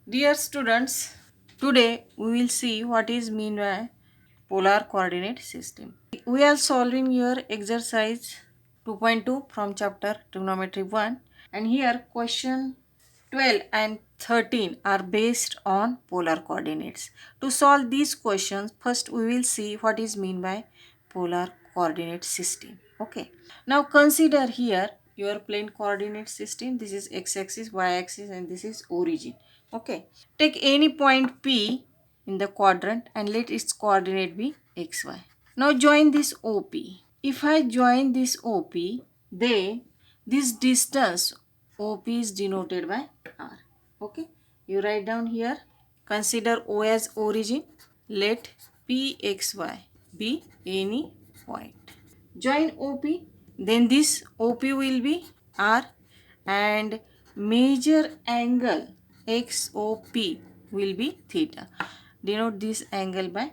Dear students, today we will see what is mean by polar coordinate system. We are solving your exercise 2.2 from chapter trigonometry 1, and here question 12 and 13 are based on polar coordinates. To solve these questions, first we will see what is mean by polar coordinate system. Okay. Now consider here your plane coordinate system. This is x-axis, y-axis, and this is origin. Okay. Take any point P in the quadrant and let its coordinate be xy. Now join this OP. If I join this OP, then this distance OP is denoted by R. Okay. You write down here. Consider O as origin. Let PXY be any point. Join OP. Then this OP will be R and major angle XOP will be theta. Denote this angle by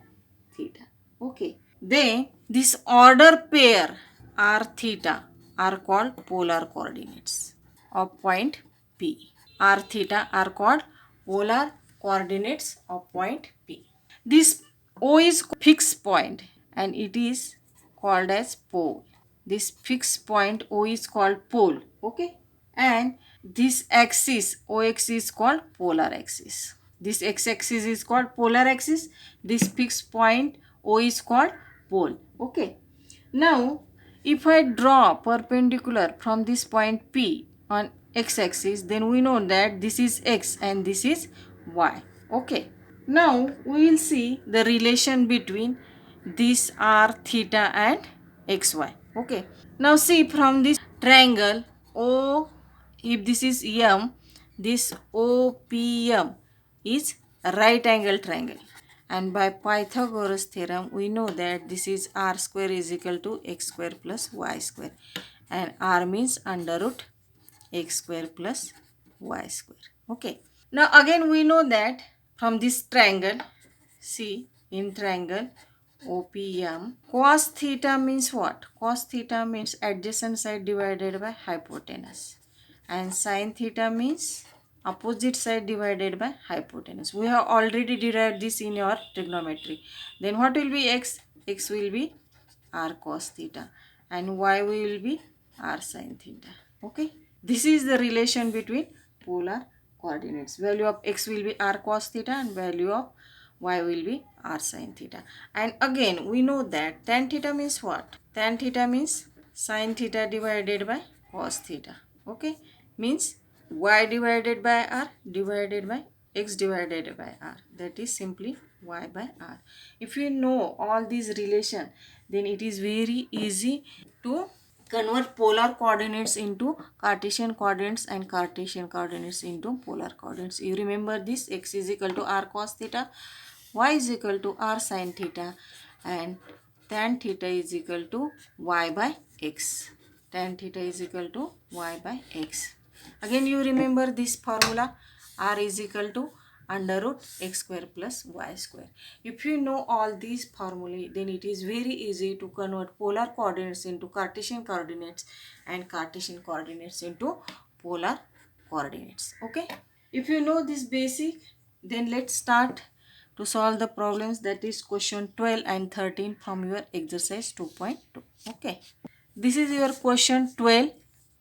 theta. Okay. Then this order pair R theta are called polar coordinates of point P. R theta are called polar coordinates of point P. This O is fixed point and it is called as pole. This fixed point O is called pole. Okay. And this axis OX is called polar axis. This x-axis is called polar axis. This fixed point O is called pole. Okay. Now, if I draw perpendicular from this point P on x-axis, then we know that this is x and this is y. Okay. Now, we will see the relation between this r theta and xy. Okay. Now, see from this triangle O, if this is M, this OPM is a right angle triangle. And by Pythagoras theorem, we know that this is r square is equal to x square plus y square. And r means under root x square plus y square. Okay. Now again we know that from this triangle, see in triangle OPM, cos theta means what? Cos theta means adjacent side divided by hypotenuse. And sin theta means opposite side divided by hypotenuse. We have already derived this in your trigonometry. Then what will be x? X will be r cos theta and y will be r sin theta. Okay. This is the relation between polar coordinates. Value of x will be r cos theta and value of y will be r sin theta. And again we know that tan theta means what? Tan theta means sin theta divided by cos theta. Okay. Means y divided by r divided by x divided by r. That is simply y by r. If you know all these relation, then it is very easy to convert polar coordinates into Cartesian coordinates and Cartesian coordinates into polar coordinates. You remember this, x is equal to r cos theta, y is equal to r sin theta, and tan theta is equal to y by x. Tan theta is equal to y by x. Again you remember this formula, r is equal to under root x square plus y square. If you know all these formulae, then it is very easy to convert polar coordinates into Cartesian coordinates and Cartesian coordinates into polar coordinates. Okay. If you know this basic, then let's start to solve the problems, that is question 12 and 13 from your exercise 2.2. Okay. This is your question 12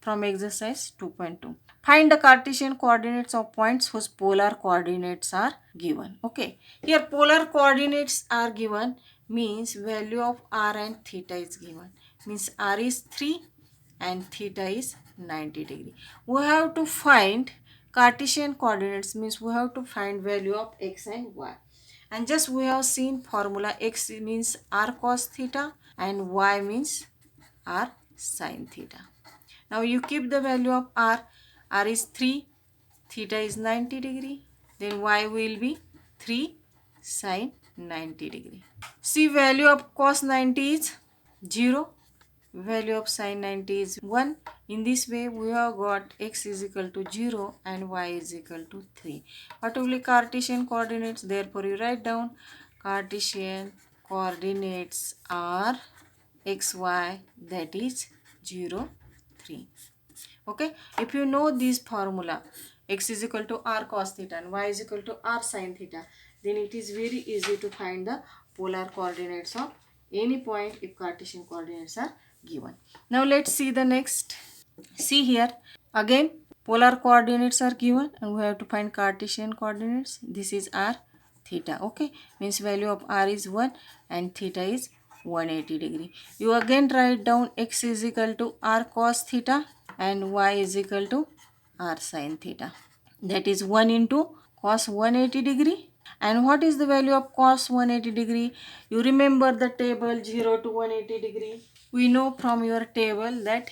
from exercise 2.2. Find the Cartesian coordinates of points whose polar coordinates are given. Okay. Here polar coordinates are given means value of r and theta is given. Means r is 3 and theta is 90 degree. We have to find Cartesian coordinates means we have to find value of x and y. And just we have seen formula, x means r cos theta and y means r sin theta. Now you keep the value of r. R is 3, theta is 90 degree. Then y will be 3 sin 90 degree. See, value of cos 90 is 0. Value of sin 90 is 1. In this way we have got x is equal to 0 and y is equal to 3. What will be Cartesian coordinates? Therefore you write down Cartesian coordinates are xy, that is 0, 3. Okay. If you know this formula, x is equal to r cos theta and y is equal to r sin theta, then it is very easy to find the polar coordinates of any point if Cartesian coordinates are given. Now let's see the next. See here, again polar coordinates are given and we have to find Cartesian coordinates. This is r theta, okay, means value of r is 1 and theta is 180 degree. You again write down x is equal to r cos theta and y is equal to r sin theta. That is 1 into cos 180 degree. And what is the value of cos 180 degree? You remember the table 0 to 180 degree. We know from your table that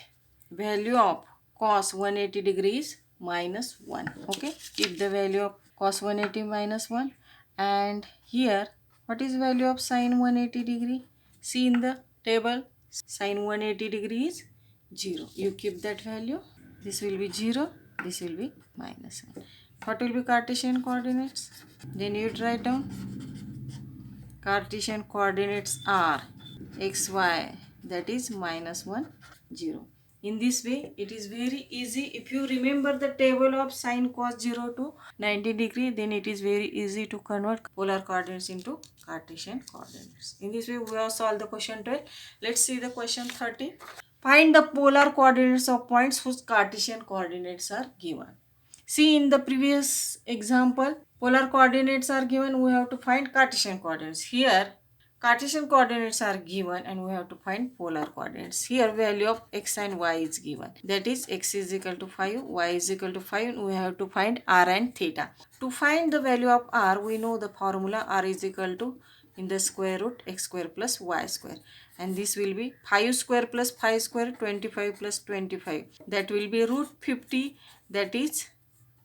value of cos 180 degree is minus 1. Okay, keep the value of cos 180 minus 1. And here, what is value of sin 180 degree? See in the table, sin 180 degree is 0. You keep that value. This will be 0. This will be minus 1. What will be Cartesian coordinates? Then you write down Cartesian coordinates are xy, that is minus 1, 0. In this way, it is very easy. If you remember the table of sine cos 0 to 90 degree, then it is very easy to convert polar coordinates into Cartesian coordinates. In this way, we have solved the question 12. Let's see the question 13. Find the polar coordinates of points whose Cartesian coordinates are given. See in the previous example, polar coordinates are given, we have to find Cartesian coordinates. Here, Cartesian coordinates are given and we have to find polar coordinates. Here, value of x and y is given. That is, x is equal to 5, y is equal to 5, and we have to find r and theta. To find the value of r, we know the formula r is equal to in the square root x square plus y square. And this will be 5 square plus 5 square, 25 plus 25. That will be root 50, that is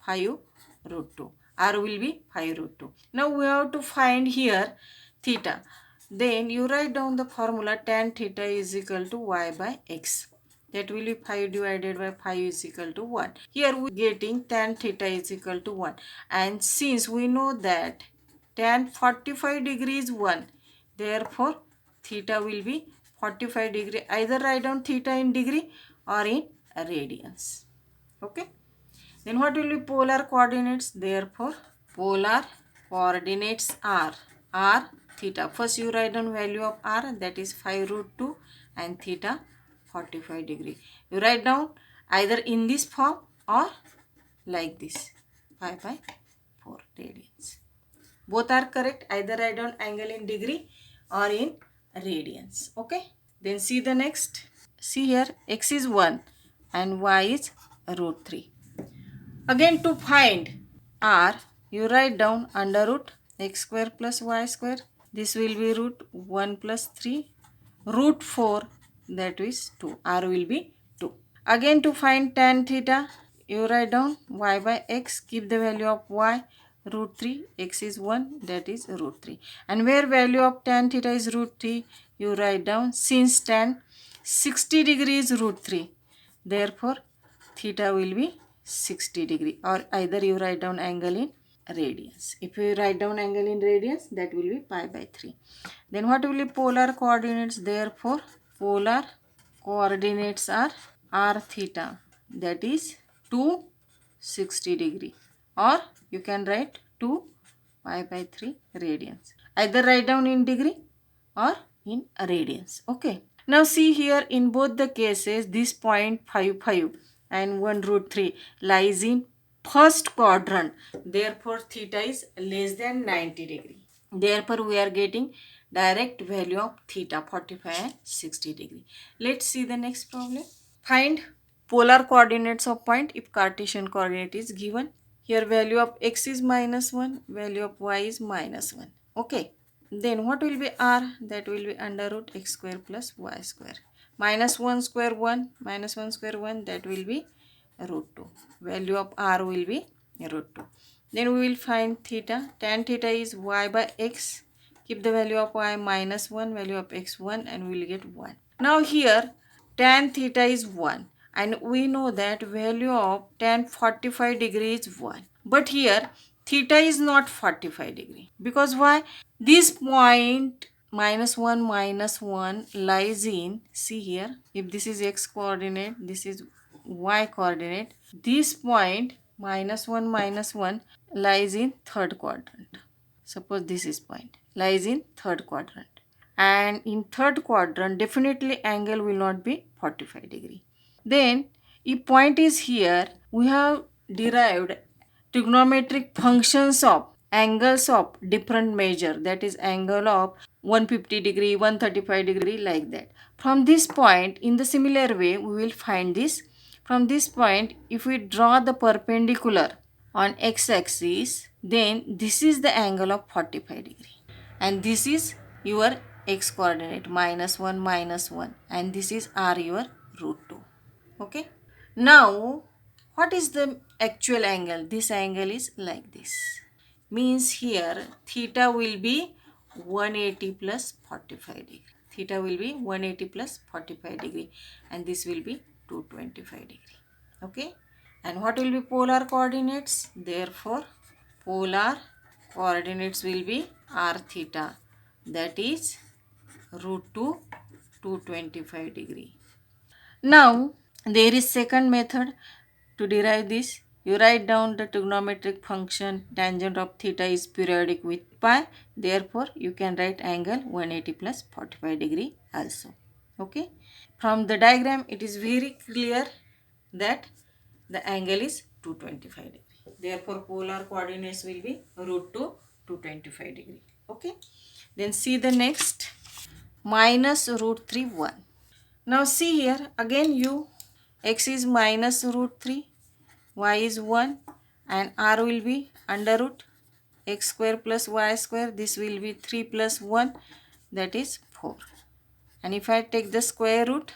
5 root 2. R will be 5 root 2. Now we have to find here theta. Then you write down the formula tan theta is equal to y by x. That will be 5 divided by 5 is equal to 1. Here we are getting tan theta is equal to 1. And since we know that tan 45 degree is 1, therefore theta will be 45 degree. Either write down theta in degree or in radians. Okay. Then what will be polar coordinates? Therefore, polar coordinates are r theta. First you write down value of r, that is 5 root 2 and theta 45 degree. You write down either in this form or like this, 5 by 4 radians. Both are correct. Either write down angle in degree or in radians. Okay. Then see the next. See here, x is 1 and y is root 3. Again to find r, you write down under root x square plus y square. This will be root 1 plus 3. Root 4, that is 2. R will be 2. Again to find tan theta, you write down y by x. Keep the value of y root 3. X is 1, that is root 3. And where value of tan theta is root 3, you write down since tan 60 degrees root 3. Therefore, theta will be 60 degree, or either you write down angle in radians. If you write down angle in radians, that will be pi by 3. Then what will be polar coordinates? Therefore, polar coordinates are r theta, that is 260 degree, or you can write 2 pi by 3 radians. Either write down in degree or in radians. Okay. Now see here, in both the cases, this point 5, 5 and 1 root 3 lies in first quadrant. Therefore, theta is less than 90 degree. Therefore, we are getting direct value of theta 45 and 60 degree. Let's see the next problem. Find polar coordinates of point if Cartesian coordinate is given. Here value of x is minus 1, value of y is minus 1. Okay. Then what will be r? That will be under root x square plus y square. Minus 1 square 1, minus 1 square 1, that will be root 2. Value of r will be root 2. Then we will find theta. Tan theta is y by x. Keep the value of y minus 1, value of x 1, and we will get 1. Now here tan theta is 1. And we know that value of tan 45 degree is 1. But here theta is not 45 degree. Because why? This point minus 1 lies in, see here, if this is x coordinate, this is y coordinate. This point minus 1 lies in third quadrant. Suppose this is point, lies in third quadrant. And in third quadrant, definitely angle will not be 45 degree. Then, if point is here, we have derived trigonometric functions of angles of different measure, that is angle of 150 degree, 135 degree, like that. From this point, in the similar way, we will find this. From this point, if we draw the perpendicular on x-axis, then this is the angle of 45 degree. And this is your x coordinate, -1, and this is r your √2. Okay. Now, what is the actual angle? This angle is like this. Means here theta will be 180 plus 45 degree. Theta will be 180 plus 45 degree, and this will be 225 degree. Okay. And what will be polar coordinates? Therefore, polar coordinates will be r theta, that is √2, 225 degree. Now, there is second method to derive this. You write down the trigonometric function tangent of theta is periodic with pi. Therefore, you can write angle 180 plus 45 degree also. Okay. From the diagram, it is very clear that the angle is 225 degree. Therefore, polar coordinates will be √2, 225 degree. Okay. Then see the next, -√3, 1. Now see here, again x is -√3, y is 1, and r will be under root x square plus y square. This will be 3 plus 1, that is 4. And if I take the square root,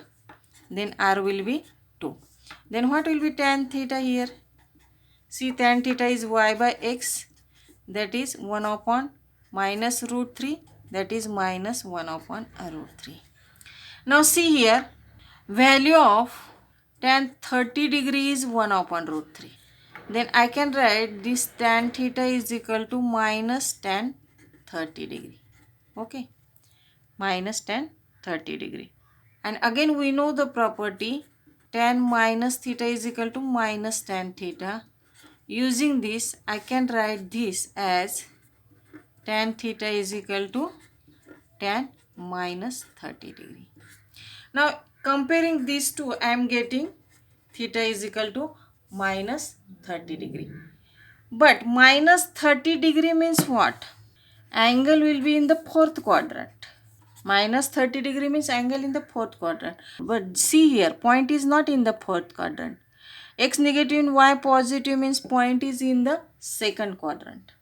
then r will be 2. Then what will be tan theta here? See, tan theta is y by x, that is 1 upon -√3, that is -1 upon √3. Now see here, value of tan 30 degree is 1 upon √3. Then I can write this tan theta is equal to minus tan 30 degree. Okay, minus tan 30 degree. And again we know the property tan minus theta is equal to minus tan theta. Using this, I can write this as tan theta is equal to tan minus 30 degree. Now comparing these two, I am getting theta is equal to minus 30 degree. But minus 30 degree means what? Angle will be in the fourth quadrant. Minus 30 degree means angle in the fourth quadrant. But see here, point is not in the fourth quadrant. X negative and y positive means point is in the second quadrant.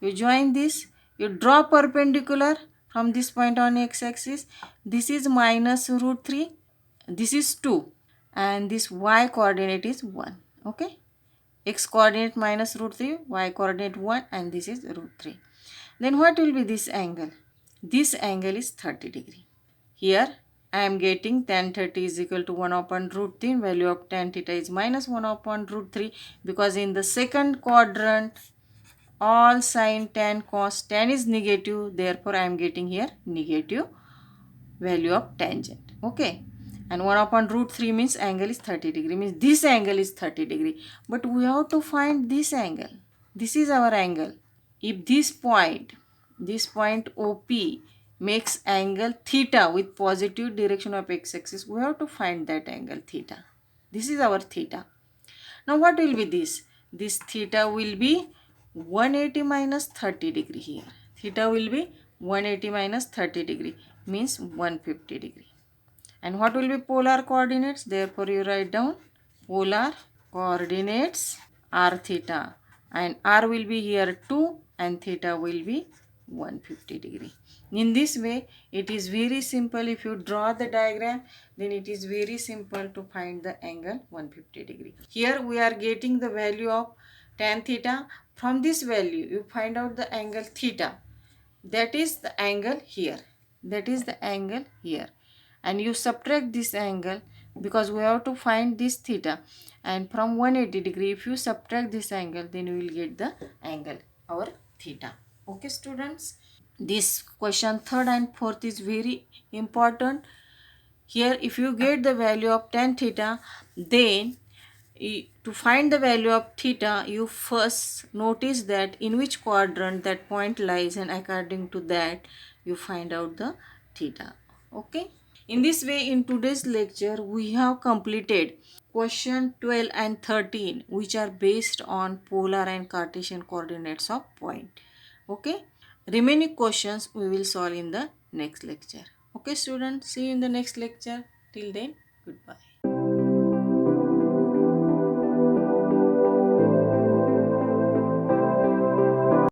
You join this, you draw perpendicular from this point on x-axis. This is -√3, this is 2, and this y coordinate is 1. Okay, x coordinate -√3, y coordinate 1, and this is √3. Then what will be this angle? This angle is 30 degree. Here I am getting tan 30 is equal to 1 upon √3. Value of tan theta is -1 upon √3, because in the second quadrant all sine, tan, cos, tan is negative. Therefore, I am getting here negative value of tangent. Okay. And 1 upon √3 means angle is 30 degree. Means this angle is 30 degree. But we have to find this angle. This is our angle. If this point OP makes angle theta with positive direction of x-axis, we have to find that angle theta. This is our theta. Now what will be this? This theta will be 180 minus 30 degree here. Theta will be 180 minus 30 degree, means 150 degree. And what will be polar coordinates? Therefore you write down polar coordinates r theta, and r will be here 2 and theta will be 150 degree. In this way, it is very simple. If you draw the diagram, then it is very simple to find the angle 150 degree. Here we are getting the value of tan theta. From this value, you find out the angle theta. That is the angle here. That is the angle here. And you subtract this angle, because we have to find this theta. And from 180 degree, if you subtract this angle, then you will get the angle, our theta. Okay, students? This question 3rd and 4th is very important. Here, if you get the value of tan theta, then To find the value of theta, you first notice that in which quadrant that point lies, and according to that you find out the theta. Okay. In this way, in today's lecture we have completed question 12 and 13, which are based on polar and Cartesian coordinates of point. Okay. Remaining questions we will solve in the next lecture. Okay students, see you in the next lecture. Till then, goodbye.